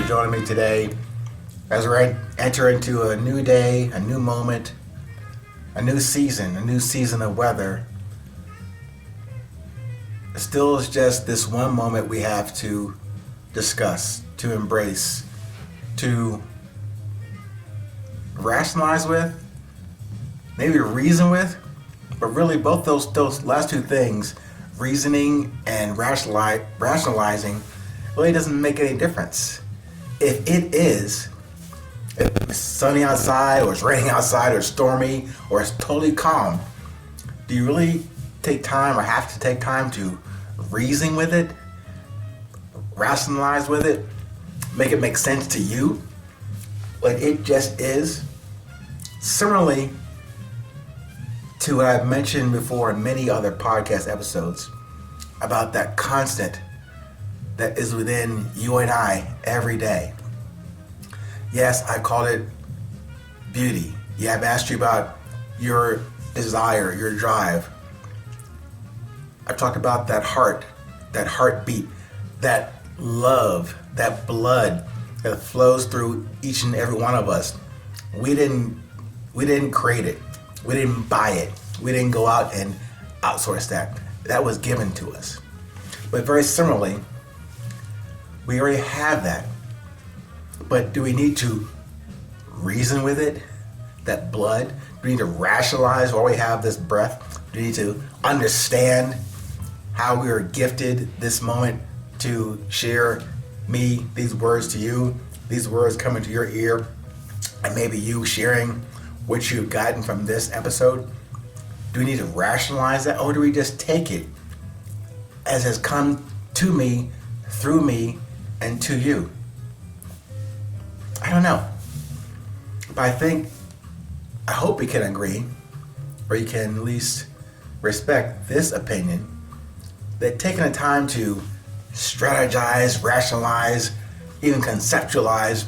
joining me today as we enter into a new day, a new moment, a new season of weather. It still is just this one moment we have to discuss, to embrace, to rationalize with, maybe reason with, but really both those last two things, reasoning and rationalizing, really doesn't make any difference. If it's sunny outside, or it's raining outside, or it's stormy, or it's totally calm, do you really take time or have to take time to reason with it, rationalize with it, make it make sense to you? Like it just is. Similarly to what I've mentioned before in many other podcast episodes about that constant that is within you and I every day. Yes, I called it beauty. Yeah, I've asked you about your desire, your drive. I've talked about that heart, that heartbeat, that love, that blood that flows through each and every one of us. We didn't create it. We didn't buy it. We didn't go out and outsource that. That was given to us. But very similarly, we already have that. But do we need to reason with it? That blood? Do we need to rationalize why we have this breath? Do we need to understand how we are gifted this moment to share me, these words to you, these words coming to your ear, and maybe you sharing what you've gotten from this episode? Do we need to rationalize that, or do we just take it as has come to me, through me, and to you? I don't know. But I hope we can agree, or you can at least respect this opinion, that taking the time to strategize, rationalize, even conceptualize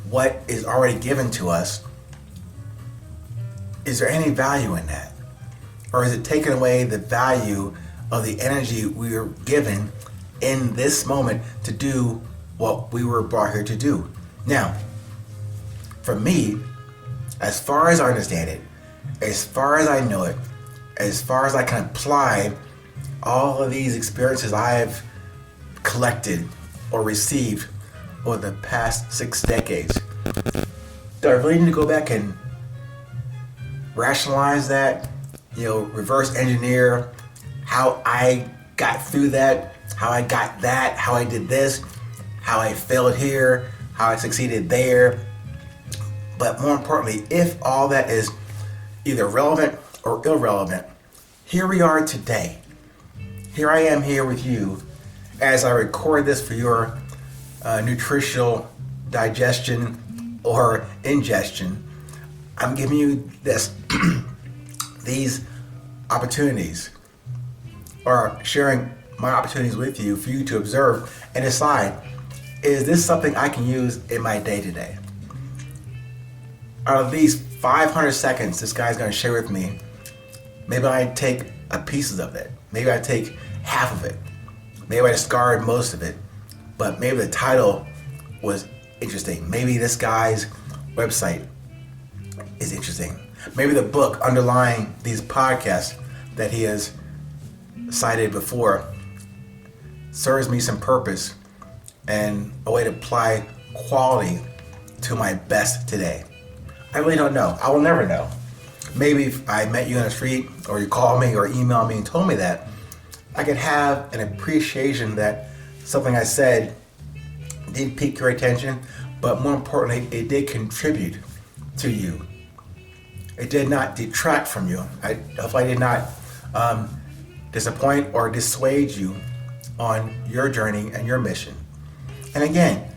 what is already given to us, is there any value in that? Or is it taking away the value of the energy we are given in this moment to do what we were brought here to do? Now, for me, as far as I understand it, as far as I know it, as far as I can apply all of these experiences I've collected or received over the past 6 decades, do I really need to go back and rationalize that, reverse engineer how I got through that, how I got that, how I did this, how I failed here, how I succeeded there? But more importantly, if all that is either relevant or irrelevant, here we are today. Here I am here with you as I record this for your nutritional digestion or ingestion. I'm giving you these opportunities, or sharing my opportunities with you for you to observe and decide, is this something I can use in my day to day? Out of these 500 seconds this guy's going to share with me, maybe I take a piece of it. Maybe I take half of it. Maybe I discard most of it. But maybe the title was interesting. Maybe this guy's website is interesting. Maybe the book underlying these podcasts that he has cited before serves me some purpose and a way to apply quality to my best today. I really don't know. I will never know. Maybe if I met you on the street, or you called me or emailed me and told me that, I could have an appreciation that something I said did pique your attention, but more importantly, it did contribute to you. It did not detract from you. If I did not disappoint or dissuade you on your journey and your mission. And again,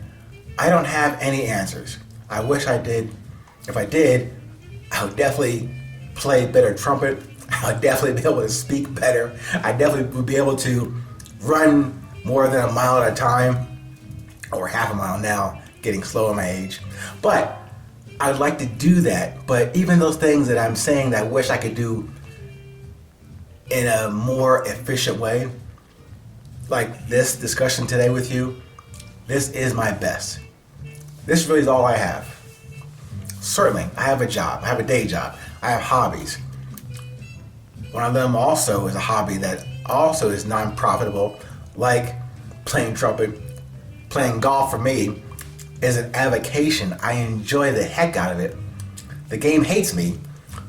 I don't have any answers. I wish I did. If I did, I would definitely play better trumpet. I would definitely be able to speak better. I definitely would be able to run more than a mile at a time, or half a mile now, getting slow in my age. But I would like to do that. But even those things that I'm saying that I wish I could do in a more efficient way, like this discussion today with you, this is my best. this really is all I have. Certainly, I have a job. I have a day job. I have hobbies. One of them also is a hobby that also is non-profitable, like playing trumpet. Playing golf for me is an avocation. I enjoy the heck out of it. The game hates me,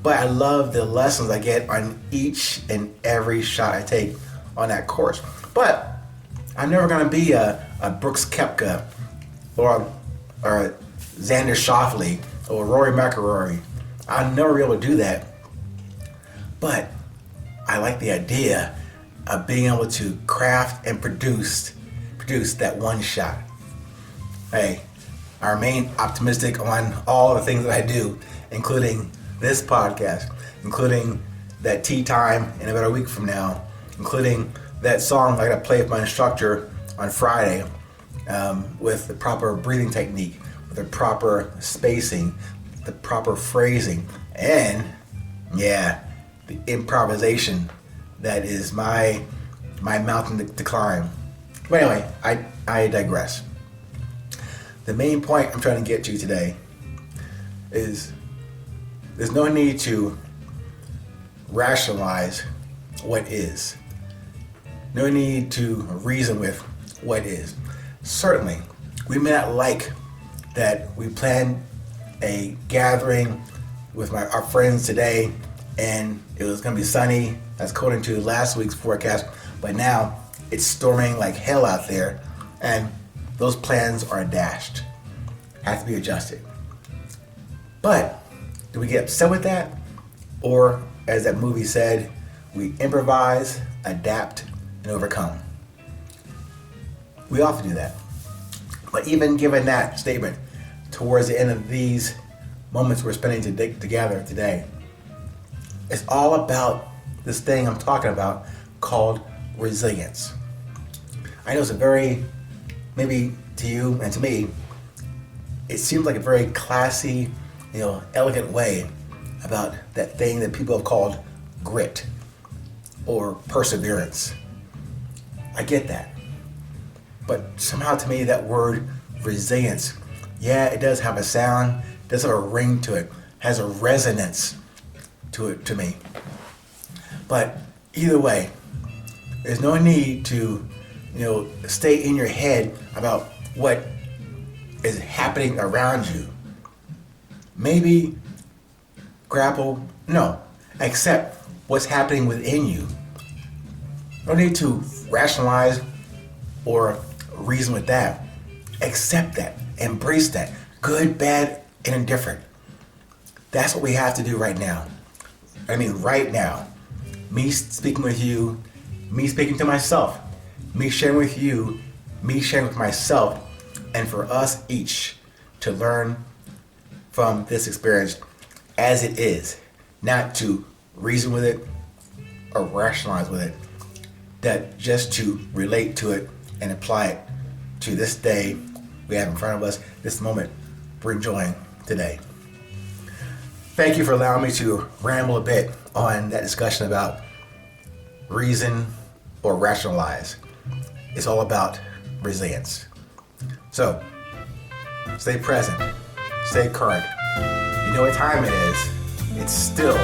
but I love the lessons I get on each and every shot I take on that course. But I'm never going to be a Brooks Koepka or Xander Schauffele or Rory McIlroy. I'll never be able to do that. But I like the idea of being able to craft and produce that one shot. Hey, I remain optimistic on all the things that I do, including this podcast, including that tea time in about a week from now, including that song I got to play with my instructor on Friday, with the proper breathing technique, with the proper spacing, the proper phrasing, and the improvisation that is my mountain to climb. But anyway, I digress. The main point I'm trying to get to today is there's no need to rationalize what is. No need to reason with what is. Certainly, we may not like that we planned a gathering with our friends today and it was going to be sunny, that's according to last week's forecast, but now it's storming like hell out there, and those plans are dashed, have to be adjusted. But do we get upset with that? Or, as that movie said, we improvise, adapt, and overcome? We often do that. But even given that statement, towards the end of these moments we're spending together today, it's all about this thing I'm talking about called resilience. I know it's a very, maybe to you and to me, it seems like a very classy, elegant way about that thing that people have called grit or perseverance. I get that. But somehow to me that word resilience, it does have a sound, does have a ring to it, has a resonance to it to me. But either way, there's no need to, stay in your head about what is happening around you. Maybe accept what's happening within you. No need to rationalize or reason with that. Accept that, embrace that, good, bad, and indifferent. That's what we have to do right now. Right now. Me speaking with you, me speaking to myself, me sharing with you, me sharing with myself, and for us each to learn from this experience as it is, not to reason with it or rationalize with it, that just to relate to it and apply it to this day we have in front of us, this moment we're enjoying today. Thank you for allowing me to ramble a bit on that discussion about reason or rationalize. It's all about resilience. So, stay present, stay current. You know what time it is. It's still